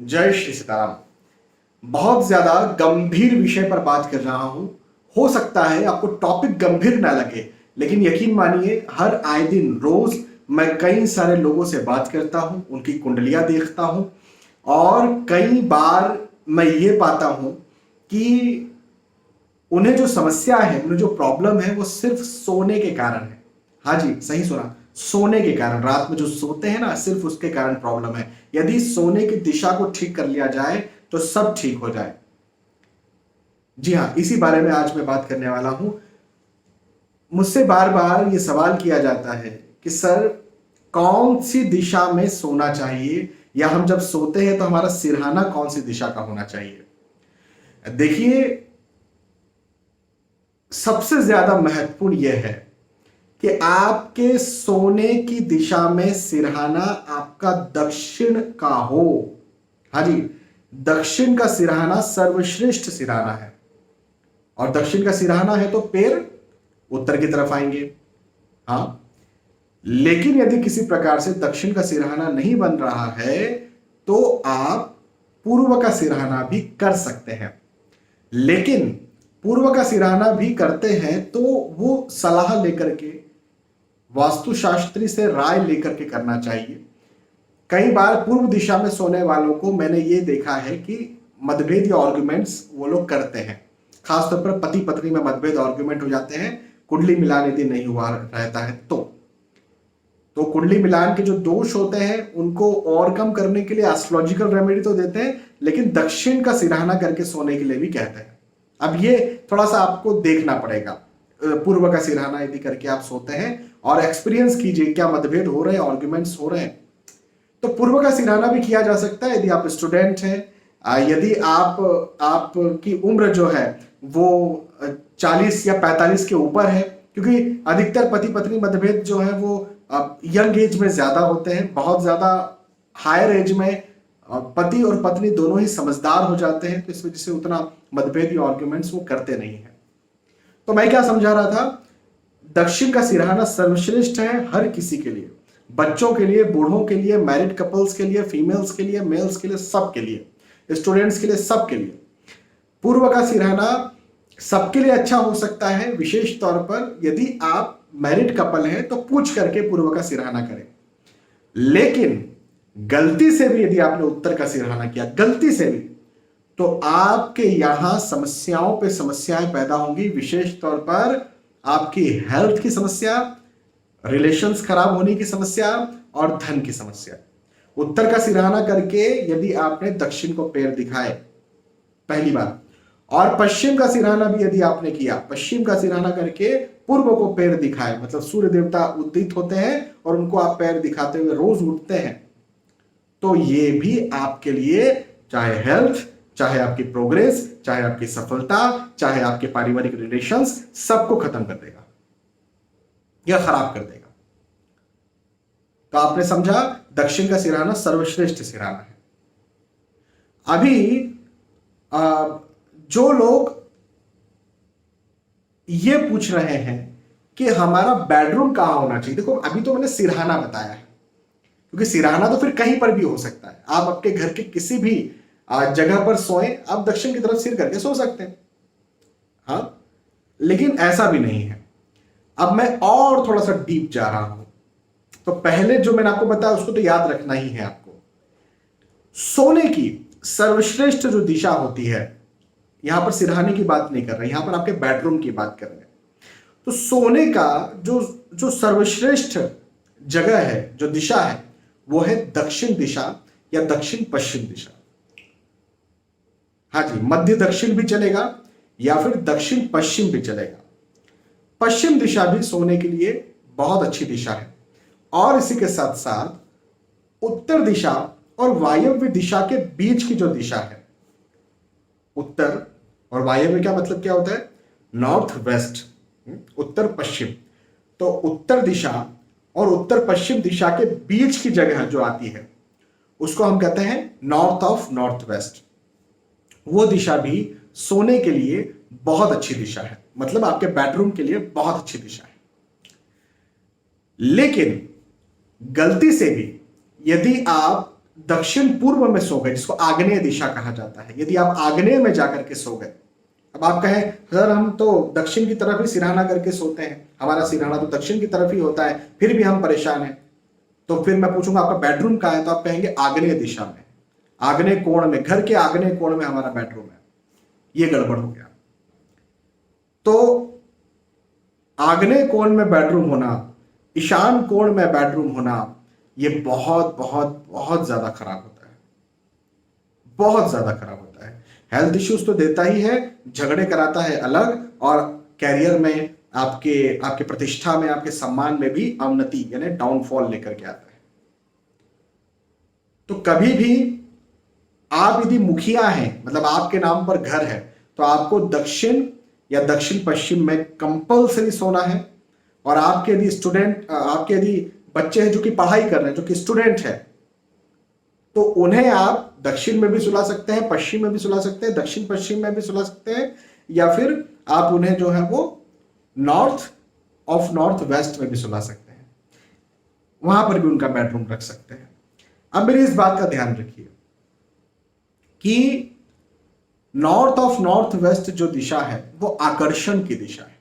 जय श्री सीताराम। बहुत ज्यादा गंभीर विषय पर बात कर रहा हूं। हो सकता है आपको टॉपिक गंभीर ना लगे, लेकिन यकीन मानिए हर आए दिन रोज मैं कई सारे लोगों से बात करता हूं, उनकी कुंडलियां देखता हूं और कई बार मैं ये पाता हूं कि उन्हें जो समस्या है, उन्हें जो प्रॉब्लम है वो सिर्फ सोने के कारण है। हाँ जी, सही सुना, सोने के कारण। रात में जो सोते हैं ना, सिर्फ उसके कारण प्रॉब्लम है। यदि सोने की दिशा को ठीक कर लिया जाए तो सब ठीक हो जाए। जी हाँ, इसी बारे में आज मैं बात करने वाला हूं। मुझसे बार बार ये सवाल किया जाता है कि सर, कौन सी दिशा में सोना चाहिए, या हम जब सोते हैं तो हमारा सिरहाना कौन सी दिशा का होना चाहिए। देखिए, सबसे ज्यादा महत्वपूर्ण यह है कि आपके सोने की दिशा में सिरहाना आपका दक्षिण का हो। हाँ जी, दक्षिण का सिरहाना सर्वश्रेष्ठ सिरहाना है। और दक्षिण का सिरहाना है तो पैर उत्तर की तरफ आएंगे। हाँ, लेकिन यदि किसी प्रकार से दक्षिण का सिरहाना नहीं बन रहा है तो आप पूर्व का सिरहाना भी कर सकते हैं। लेकिन पूर्व का सिरहाना भी करते हैं तो वो सलाह लेकर के, वास्तुशास्त्री से राय लेकर के करना चाहिए। कई बार पूर्व दिशा में सोने वालों को मैंने ये देखा है कि मतभेद या आर्ग्यूमेंट्स वो लोग करते हैं। खासतौर पर पति पत्नी में मतभेद आर्ग्यूमेंट हो जाते हैं, कुंडली मिलान यदि नहीं हुआ रहता है तो कुंडली मिलान के जो दोष होते हैं उनको और कम करने के लिए एस्ट्रोलॉजिकल रेमेडी तो देते हैं, लेकिन दक्षिण का सिरहाना करके सोने के लिए भी कहते हैं। अब ये थोड़ा सा आपको देखना पड़ेगा। पूर्व का सिरहाना यदि करके आप सोते हैं और एक्सपीरियंस कीजिए क्या मतभेद हो रहे हैं, आर्ग्यूमेंट्स हो रहे हैं। तो पूर्व का सिरहाना भी किया जा सकता है यदि आप स्टूडेंट हैं, यदि आपकी उम्र जो है वो 40 या 45 के ऊपर है, क्योंकि अधिकतर पति पत्नी मतभेद जो है वो यंग एज में ज्यादा होते हैं। बहुत ज्यादा हायर एज में पति और पत्नी दोनों ही समझदार हो जाते हैं, तो इस वजह से उतना मतभेद या आर्ग्यूमेंट्स वो करते नहीं है। तो मैं क्या समझा रहा था, दक्षिण का सिरहाना सर्वश्रेष्ठ है हर किसी के लिए, बच्चों के लिए, बूढ़ों के लिए, मैरिड कपल्स के लिए, फीमेल्स के लिए, मेल्स के लिए, सब के लिए, स्टूडेंट्स के लिए, सब के लिए। पूर्व का सिरहाना सबके लिए अच्छा हो सकता है। विशेष तौर पर यदि आप मैरिड कपल हैं तो पूछ करके पूर्व का सिरहाना करें। लेकिन गलती से भी यदि आपने उत्तर का सिरहाना किया, गलती से भी, तो आपके यहां समस्याओं पे समस्याएं पैदा होंगी। विशेष तौर पर आपकी हेल्थ की समस्या, रिलेशंस खराब होने की समस्या और धन की समस्या। उत्तर का सिरहाना करके यदि आपने दक्षिण को पैर दिखाए पहली बार, और पश्चिम का सिरहाना भी यदि आपने किया, पश्चिम का सिरहाना करके पूर्व को पैर दिखाए, मतलब सूर्य देवता उदित होते हैं और उनको आप पैर दिखाते हुए रोज उठते हैं, तो ये भी आपके लिए, चाहे हेल्थ, चाहे आपकी प्रोग्रेस, चाहे आपकी सफलता, चाहे आपके पारिवारिक रिलेशंस, सबको खत्म कर देगा या खराब कर देगा। तो आपने समझा, दक्षिण का सिरहाना सर्वश्रेष्ठ सिरहाना है। अभी जो लोग ये पूछ रहे हैं कि हमारा बेडरूम कहां होना चाहिए, देखो अभी तो मैंने सिरहाना बताया है, क्योंकि सिरहाना तो फिर कहीं पर भी हो सकता है। आप आपके घर के किसी भी जगह पर सोएं, आप दक्षिण की तरफ सिर करके सो सकते हैं। हाँ, लेकिन ऐसा भी नहीं है। अब मैं और थोड़ा सा डीप जा रहा हूं। तो पहले जो मैंने आपको बताया उसको तो याद रखना ही है आपको। सोने की सर्वश्रेष्ठ जो दिशा होती है, यहां पर सिरहाने की बात नहीं कर रहे, यहां पर आपके बेडरूम की बात कर रहे हैं। तो सोने का जो जो सर्वश्रेष्ठ जगह है, जो दिशा है, वो है दक्षिण दिशा या दक्षिण पश्चिम दिशा। हाँ जी, मध्य दक्षिण भी चलेगा या फिर दक्षिण पश्चिम भी चलेगा। पश्चिम दिशा भी सोने के लिए बहुत अच्छी दिशा है। और इसी के साथ साथ उत्तर दिशा और वायव्य दिशा के बीच की जो दिशा है, उत्तर और वायव्य क्या मतलब क्या होता है, नॉर्थ वेस्ट, उत्तर पश्चिम। तो उत्तर दिशा और उत्तर पश्चिम दिशा के बीच की जगह जो आती है उसको हम कहते हैं नॉर्थ ऑफ नॉर्थ वेस्ट। वो दिशा भी सोने के लिए बहुत अच्छी दिशा है, मतलब आपके बेडरूम के लिए बहुत अच्छी दिशा है। लेकिन गलती से भी यदि आप दक्षिण पूर्व में सो गए, जिसको आग्नेय दिशा कहा जाता है, यदि आप आग्नेय में जाकर के सो गए, अब आप कहें सर हम तो दक्षिण की तरफ ही सिरहाना करके सोते हैं, हमारा सिरहाना तो दक्षिण की तरफ ही होता है, फिर भी हम परेशान हैं, तो फिर मैं पूछूंगा आपका बेडरूम कहाँ है, तो आप कहेंगे आग्नेय दिशा में, आग्नेय कोण में, घर के आग्नेय कोण में हमारा बेडरूम है। ये गड़बड़ हो गया। तो आग्नेय कोण में बेडरूम होना, ईशान कोण में बेडरूम होना, ये बहुत बहुत बहुत ज्यादा खराब होता है, बहुत ज्यादा खराब होता है। हेल्थ इश्यूज तो देता ही है, झगड़े कराता है अलग, और कैरियर में, आपके आपके प्रतिष्ठा में, आपके सम्मान में भी अवनति यानी डाउनफॉल लेकर के आता है। तो कभी भी आप यदि मुखिया हैं, मतलब आपके नाम पर घर है, तो आपको दक्षिण या दक्षिण पश्चिम में कंपलसरी सोना है। और आपके यदि स्टूडेंट, आपके यदि बच्चे हैं जो कि पढ़ाई कर रहे हैं, जो कि स्टूडेंट है, तो उन्हें आप दक्षिण में भी सुला सकते हैं, पश्चिम में भी सुला सकते हैं, दक्षिण पश्चिम में भी सुला सकते हैं, या फिर आप उन्हें जो है वो नॉर्थ वेस्ट में भी सुला सकते हैं, वहां पर भी उनका बेडरूम रख सकते हैं। अब मेरी इस बात का ध्यान रखिए कि नॉर्थ वेस्ट जो दिशा है वो आकर्षण की दिशा है।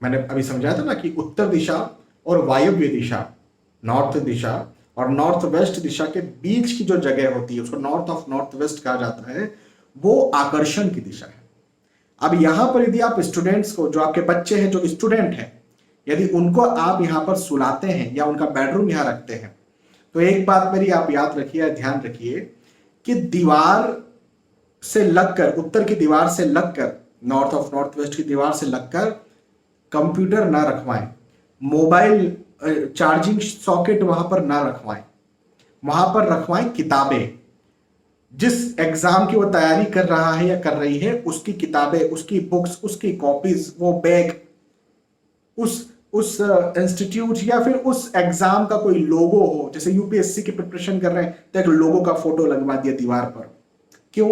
मैंने अभी समझाया था ना कि उत्तर दिशा और वायव्य दिशा, नॉर्थ दिशा और नॉर्थ वेस्ट दिशा के बीच की जो जगह होती है उसको नॉर्थ वेस्ट कहा जाता है, वो आकर्षण की दिशा है। अब यहां पर यदि आप स्टूडेंट्स को, जो आपके बच्चे हैं जो स्टूडेंट हैं, यदि उनको आप यहां पर सुलाते हैं या उनका बेडरूम यहां रखते हैं, तो एक बात मेरी आप याद रखिए, ध्यान रखिए कि दीवार से लगकर, उत्तर की दीवार से लगकर, नॉर्थ वेस्ट की दीवार से लगकर कंप्यूटर ना रखवाएं, मोबाइल चार्जिंग सॉकेट वहां पर ना रखवाएं, वहां पर रखवाएं किताबें। जिस एग्जाम की वो तैयारी कर रहा है या कर रही है, उसकी किताबें, उसकी बुक्स, उसकी कॉपीज, वो बैग, उस इंस्टीट्यूट या फिर उस एग्जाम का कोई लोगो हो, जैसे यूपीएससी की प्रिपरेशन कर रहे हैं तो एक लोगो का फोटो लगवा दिया दीवार पर। क्यों?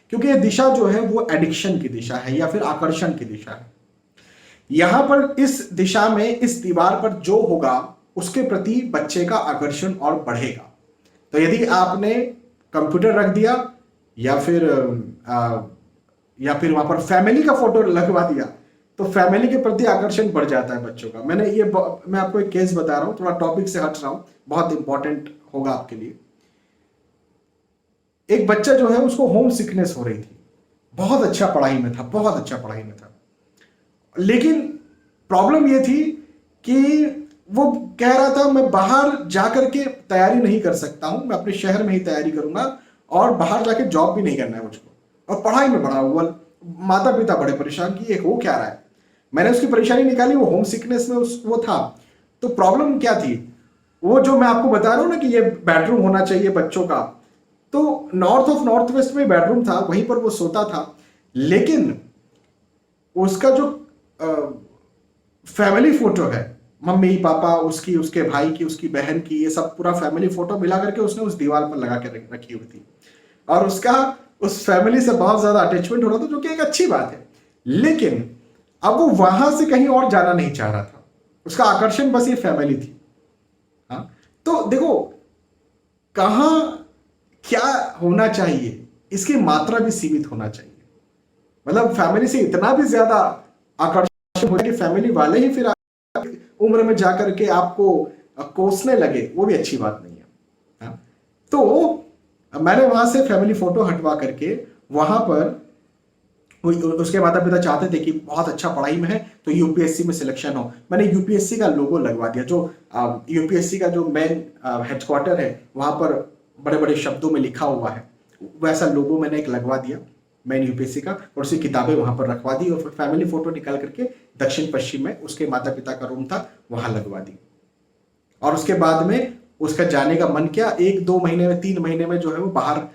क्योंकि ये दिशा जो है वो एडिक्शन की दिशा है या फिर आकर्षण की दिशा है। यहां पर इस दिशा में, इस दीवार पर जो होगा उसके प्रति बच्चे का आकर्षण और बढ़ेगा। तो यदि आपने कंप्यूटर रख दिया या फिर वहां पर फैमिली का फोटो लगवा दिया, तो फैमिली के प्रति आकर्षण बढ़ जाता है बच्चों का। मैं आपको एक केस बता रहा हूं, थोड़ा टॉपिक से हट रहा हूं, बहुत इंपॉर्टेंट होगा आपके लिए। एक बच्चा जो है उसको होम सिकनेस हो रही थी, बहुत अच्छा पढ़ाई में था, बहुत अच्छा पढ़ाई में था, लेकिन प्रॉब्लम यह थी कि वो कह रहा था मैं बाहर जाकर के तैयारी नहीं कर सकता हूं, मैं अपने शहर में ही तैयारी करूंगा और बाहर जाके जॉब भी नहीं करना है मुझको, और पढ़ाई में बड़ा हुआ। माता पिता बड़े परेशान कि ये हो क्या रहा है। मैंने उसकी परेशानी निकाली, वो होम सिकनेस में वो था। तो प्रॉब्लम क्या थी, वो जो मैं आपको बता रहा हूं ना कि ये बेडरूम होना चाहिए बच्चों का, तो नॉर्थ वेस्ट में बेडरूम था, वहीं पर वो सोता था, लेकिन उसका जो फैमिली फोटो है, मम्मी पापा उसकी, उसके भाई की, उसकी बहन की, ये सब पूरा फैमिली फोटो मिला करके उसने उस दीवार पर लगा के रखी हुई थी, और उसका उस फैमिली से बहुत ज्यादा अटैचमेंट हो रहा था, जो कि एक अच्छी बात है। लेकिन अब वो वहां से कहीं और जाना नहीं चाह रहा था, उसका आकर्षण बस ये फैमिली थी। हाँ, तो देखो कहां क्या होना चाहिए, इसकी मात्रा भी सीमित होना चाहिए। मतलब फैमिली से इतना भी ज्यादा आकर्षण हो कि फैमिली वाले ही फिर उम्र में जाकर के आपको कोसने लगे, वो भी अच्छी बात नहीं है। हाँ? तो मैंने वहां से फैमिली फोटो हटवा करके, वहां पर उसके माता पिता चाहते थे कि बहुत अच्छा पढ़ाई में है तो यूपीएससी में सिलेक्शन हो, मैंने यूपीएससी का लोगो लगवा दिया, जो यूपीएससी का जो मेन हेडक्वार्टर है वहां पर बड़े बड़े शब्दों में लिखा हुआ है, वैसा लोगो मैंने एक लगवा दिया मेन यूपीएससी का, और उसकी किताबें वहां पर रखवा दी, और फिर फैमिली फोटो निकाल करके दक्षिण पश्चिम में उसके माता पिता का रूम था वहां लगवा दी। और उसके बाद में उसका जाने का मन किया, 1-2 महीने में, 3 महीने में जो है वो बाहर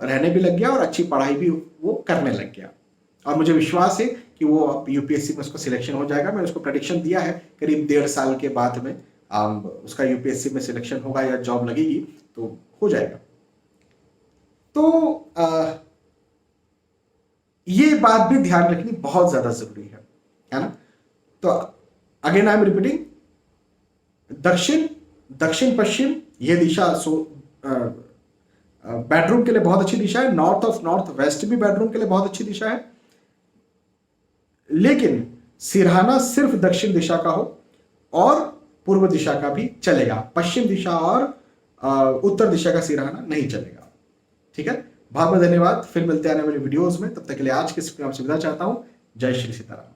रहने भी लग गया और अच्छी पढ़ाई भी वो करने लग गया। और मुझे विश्वास है कि वो यूपीएससी में उसको सिलेक्शन हो जाएगा। मैंने उसको प्रेडिक्शन दिया है करीब 1.5 साल के बाद में उसका यूपीएससी में सिलेक्शन होगा या जॉब लगेगी तो हो जाएगा। तो ये बात भी ध्यान रखनी बहुत ज्यादा जरूरी है ना। तो अगेन आई एम रिपीटिंग, दक्षिण पश्चिम ये दिशा बेडरूम के लिए बहुत अच्छी दिशा है, नॉर्थ ऑफ नॉर्थ वेस्ट भी बेडरूम के लिए बहुत अच्छी दिशा है, लेकिन सिरहाना सिर्फ दक्षिण दिशा का हो और पूर्व दिशा का भी चलेगा, पश्चिम दिशा और उत्तर दिशा का सिरहाना नहीं चलेगा। ठीक है, बहुत बहुत धन्यवाद। फिर मिलते हैं आने वाली वीडियोस में, तब तक के लिए आज के इस प्रोग्राम से विदा चाहता हूं। जय श्री सीताराम।